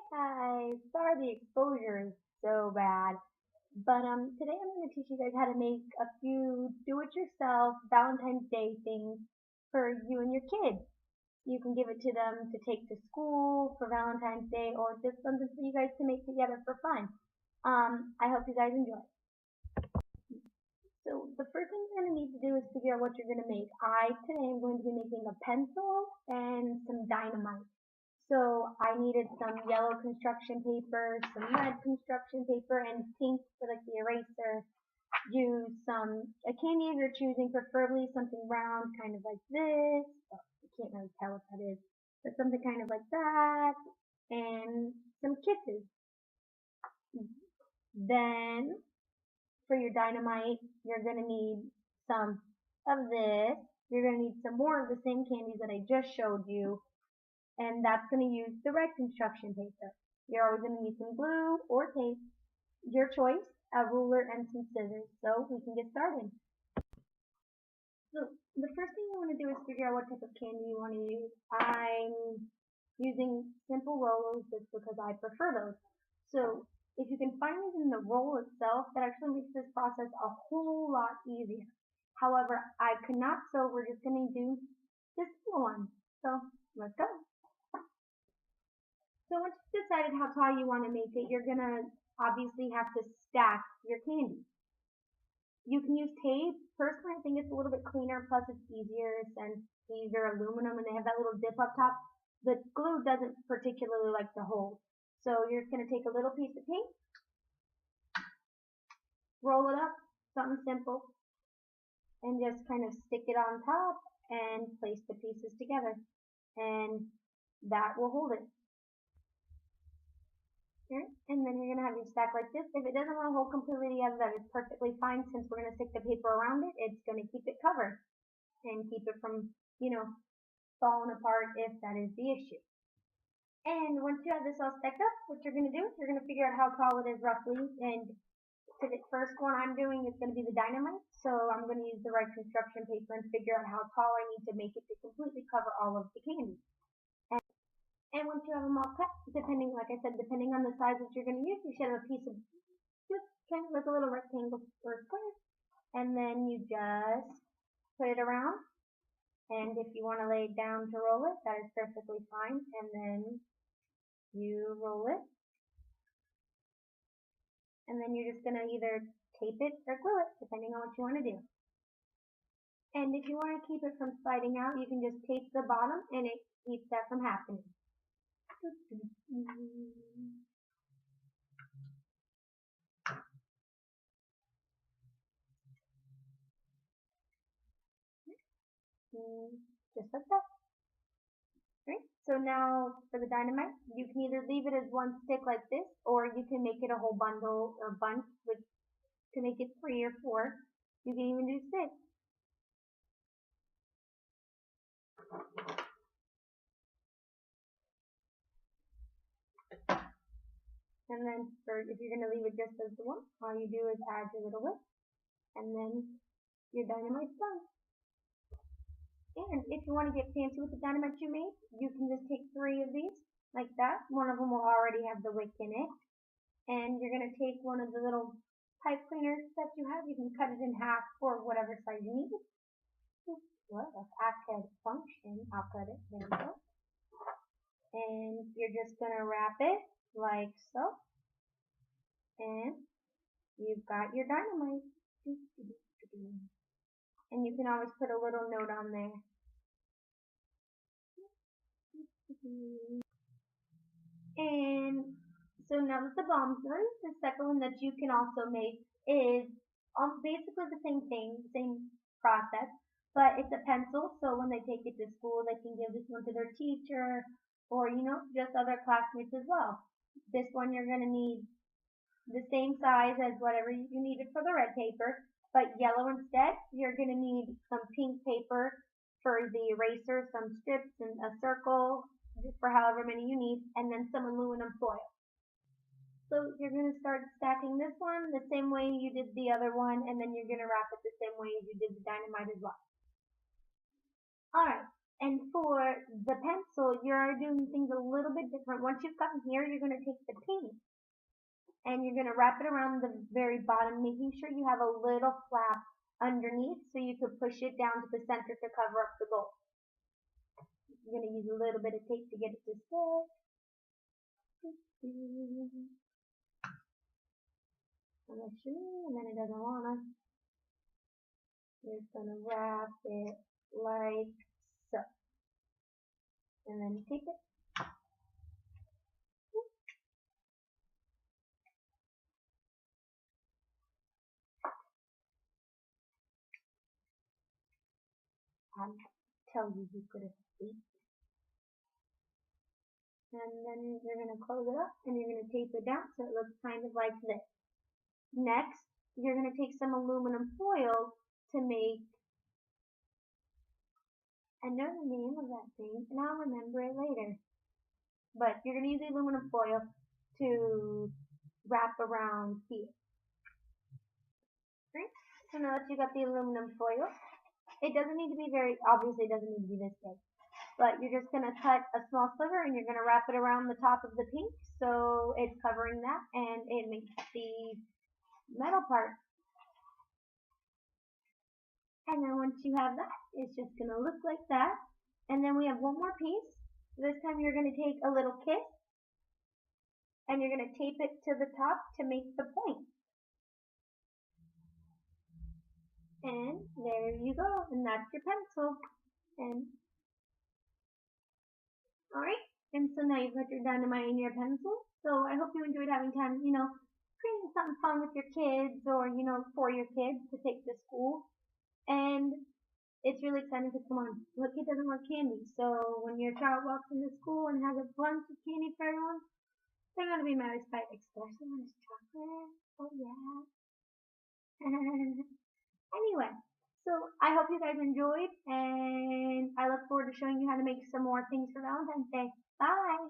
Hi, sorry the exposure is so bad. But today I'm going to teach you guys how to make a few do-it-yourself Valentine's Day things for you and your kids. You can give it to them to take to school for Valentine's Day or just something for you guys to make together for fun. I hope you guys enjoy. So the first thing you're going to need to do is figure out what you're going to make. I today am going to be making a pencil and some dynamite. So I needed some yellow construction paper, some red construction paper, and pink for like the eraser. Use some a candy if you're choosing, preferably something round, kind of like this. Oh, you can't really tell what that is, but something kind of like that, and some kisses. Then for your dynamite, you're gonna need some of this. You're gonna need some more of the same candies that I just showed you, and that's going to use the red construction paper. You're always going to need some glue or tape, your choice, a ruler, and some scissors. So we can get started. So the first thing you want to do is figure out what type of candy you want to use. I'm using simple rollers just because I prefer those. So if you can find these in the roll itself, that actually makes this process a whole lot easier. However, I could not, so we're just going to do this one. So let's go. So once you've decided how tall you want to make it, you're going to obviously have to stack your candy. You can use tape. Personally, I think it's a little bit cleaner, plus it's easier since these are aluminum and they have that little dip up top. The glue doesn't particularly like to hold. So you're just going to take a little piece of tape, roll it up, something simple, and just kind of stick it on top and place the pieces together. And that will hold it. And then you're going to have your stack like this. If it doesn't want to hold completely together, that is perfectly fine. Since we're going to stick the paper around it, it's going to keep it covered and keep it from, falling apart if that is the issue. And once you have this all stacked up, what you're going to do is you're going to figure out how tall it is roughly. And for the first one I'm doing is going to be the dynamite. So I'm going to use the red construction paper and figure out how tall I need to make it to completely cover all of the candy. And once you have them all cut, depending, like I said, depending on the size that you're going to use, you should have a piece of just kind of like a little rectangle or square. And then you just put it around. And if you want to lay it down to roll it, that is perfectly fine. And then you roll it. And then you're just going to either tape it or glue it, depending on what you want to do. And if you want to keep it from sliding out, you can just tape the bottom and it keeps that from happening. Just like that. Right? So now for the dynamite, you can either leave it as one stick like this, or you can make it a whole bundle or bunch to make it 3 or 4. You can even do 6. And then if you're going to leave it just as the one, all you do is add your little whip, and then your dynamite's done. And if you want to get fancy with the dynamite you made, you can just take 3 of these, like that. One of them will already have the wick in it. And you're going to take one of the little pipe cleaners that you have. You can cut it in half for whatever size you need. Well, if I could function, I'll cut it. There we go. And you're just going to wrap it like so. And you've got your dynamite. And you can always put a little note on there. And so now that the bomb's done, the second one that you can also make is basically the same thing, same process, but it's a pencil. So when they take it to school, they can give this one to their teacher or, just other classmates as well. This one you're going to need the same size as whatever you needed for the red paper, but yellow instead. You're going to need some pink paper for the eraser, some strips and a circle for however many you need, and then some aluminum foil. So you're going to start stacking this one the same way you did the other one, and then you're going to wrap it the same way as you did the dynamite as well. Alright, And for the pencil, you're doing things a little bit different. Once you've gotten here, you're going to take the paint and you're going to wrap it around the very bottom, making sure you have a little flap underneath so you can push it down to the center to cover up the gold. You're going to use a little bit of tape to get it to stick. And then it doesn't want to. You're just going to wrap it like so. And then tape it. I'll tell you who could have taped. And then you're going to close it up and you're going to tape it down so it looks kind of like this. Next, you're going to take some aluminum foil to make, I know the name of that thing and I'll remember it later. But you're going to use the aluminum foil to wrap around here. Right? So now that you got the aluminum foil, it doesn't need to be obviously it doesn't need to be this big. But you're just going to cut a small sliver and you're going to wrap it around the top of the pink so it's covering that and it makes the metal part. And then once you have that, it's just going to look like that. And then we have one more piece. This time you're going to take a little kiss and you're going to tape it to the top to make the point. And there you go. And that's your pencil. And alright. And so now you've got your dynamite and your pencil. So I hope you enjoyed having time, creating something fun with your kids or, for your kids to take to school. And it's really exciting because, come on, what kid doesn't love candy? So when your child walks into school and has a bunch of candy for everyone, they're going to be satisfied, especially when it's chocolate. Oh, yeah. Anyway, so I hope you guys enjoyed, and I look forward to showing you how to make some more things for Valentine's Day. Bye!